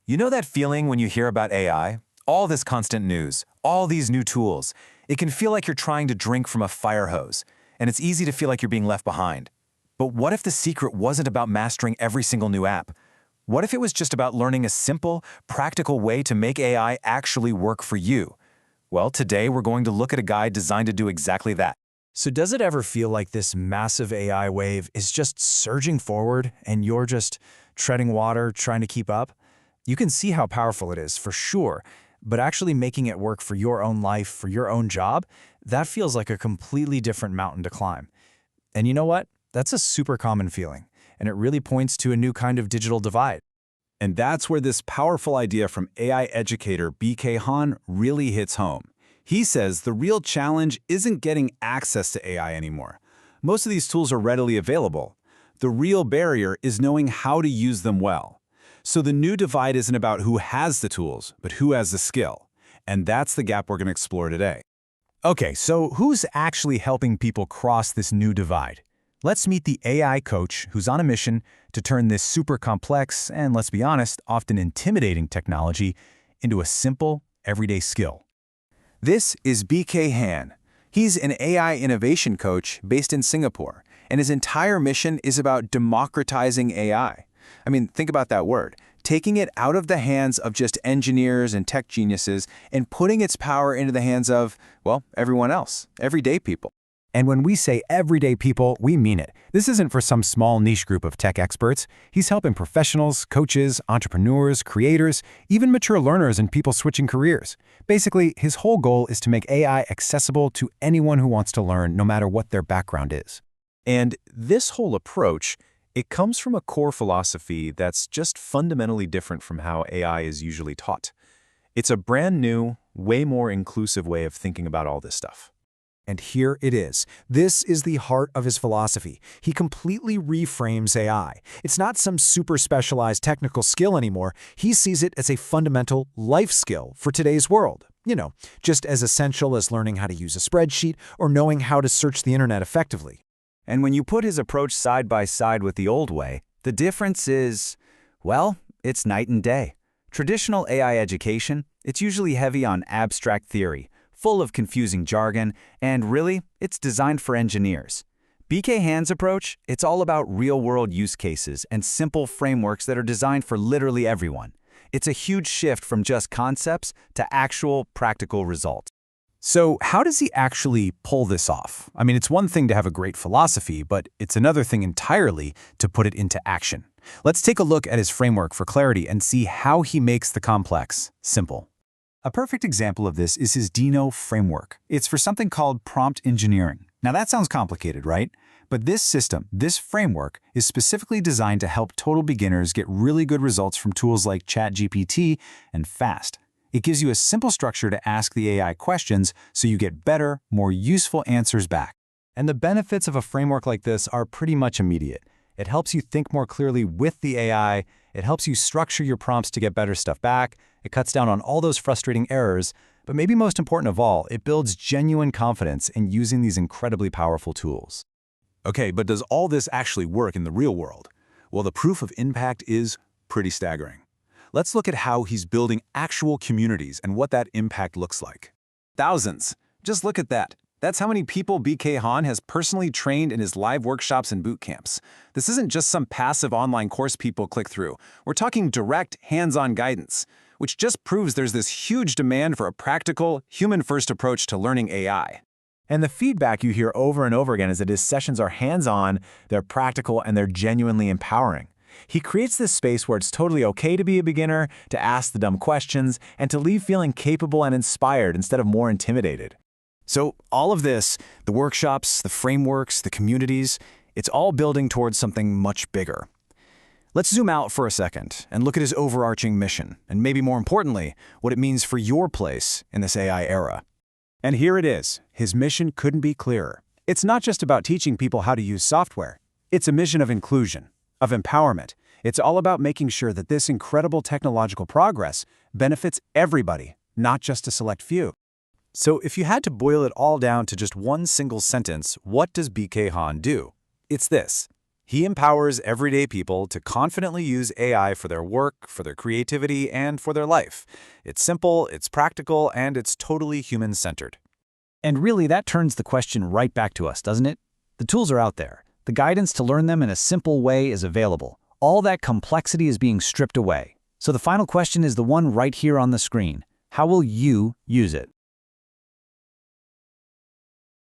You know that feeling when you hear about AI? All this constant news, all these new tools. It can feel like you're trying to drink from a fire hose, and it's easy to feel like you're being left behind. But what if the secret wasn't about mastering every single new app? What if it was just about learning a simple, practical way to make AI actually work for you? Well, today we're going to look at a guide designed to do exactly that. So does it ever feel like this massive AI wave is just surging forward and you're just treading water trying to keep up? You can see how powerful it is, for sure, but actually making it work for your own life, for your own job, that feels like a completely different mountain to climb. And you know what? That's a super common feeling, and it really points to a new kind of digital divide. And that's where this powerful idea from AI educator BK Han really hits home. He says the real challenge isn't getting access to AI anymore. Most of these tools are readily available. The real barrier is knowing how to use them well. So the new divide isn't about who has the tools, but who has the skill. And that's the gap we're going to explore today. Okay, so who's actually helping people cross this new divide? Let's meet the AI coach who's on a mission to turn this super complex and, let's be honest, often intimidating technology into a simple, everyday skill. This is BK Han. He's an AI innovation coach based in Singapore, and his entire mission is about democratizing AI. I mean, think about that word. Taking it out of the hands of just engineers and tech geniuses and putting its power into the hands of, well, everyone else, everyday people. And when we say everyday people, we mean it. This isn't for some small niche group of tech experts. He's helping professionals, coaches, entrepreneurs, creators, even mature learners and people switching careers. Basically, his whole goal is to make AI accessible to anyone who wants to learn, no matter what their background is. And this whole approach, it comes from a core philosophy that's just fundamentally different from how AI is usually taught. It's a brand new, way more inclusive way of thinking about all this stuff. And here it is. This is the heart of his philosophy. He completely reframes AI. It's not some super specialized technical skill anymore. He sees it as a fundamental life skill for today's world. You know, just as essential as learning how to use a spreadsheet or knowing how to search the internet effectively. And when you put his approach side by side with the old way, the difference is, well, it's night and day. Traditional AI education, it's usually heavy on abstract theory, full of confusing jargon, and really, it's designed for engineers. BK Han's approach, it's all about real-world use cases and simple frameworks that are designed for literally everyone. It's a huge shift from just concepts to actual practical results. So how does he actually pull this off? I mean, it's one thing to have a great philosophy, but it's another thing entirely to put it into action. Let's take a look at his framework for clarity and see how he makes the complex simple. A perfect example of this is his Dino framework. It's for something called prompt engineering. Now that sounds complicated, right? But this system, this framework, is specifically designed to help total beginners get really good results from tools like ChatGPT and fast. It gives you a simple structure to ask the AI questions so you get better, more useful answers back. And the benefits of a framework like this are pretty much immediate. It helps you think more clearly with the AI, it helps you structure your prompts to get better stuff back, it cuts down on all those frustrating errors, but maybe most important of all, it builds genuine confidence in using these incredibly powerful tools. Okay, but does all this actually work in the real world? Well, the proof of impact is pretty staggering. Let's look at how he's building actual communities and what that impact looks like. Thousands. Just look at that. That's how many people BK Han has personally trained in his live workshops and boot camps. This isn't just some passive online course people click through. We're talking direct, hands-on guidance, which just proves there's this huge demand for a practical, human-first approach to learning AI. And the feedback you hear over and over again is that his sessions are hands-on, they're practical, and they're genuinely empowering. He creates this space where it's totally okay to be a beginner, to ask the dumb questions, and to leave feeling capable and inspired instead of more intimidated. So all of this, the workshops, the frameworks, the communities, it's all building towards something much bigger. Let's zoom out for a second and look at his overarching mission, and maybe more importantly, what it means for your place in this AI era. And here it is. His mission couldn't be clearer. It's not just about teaching people how to use software. It's a mission of inclusion, of empowerment. It's all about making sure that this incredible technological progress benefits everybody, not just a select few. So if you had to boil it all down to just one single sentence, what does BK Han do? It's this. He empowers everyday people to confidently use AI for their work, for their creativity, and for their life. It's simple, it's practical, and it's totally human-centered. And really, that turns the question right back to us, doesn't it? The tools are out there. The guidance to learn them in a simple way is available. All that complexity is being stripped away. So the final question is the one right here on the screen. How will you use it?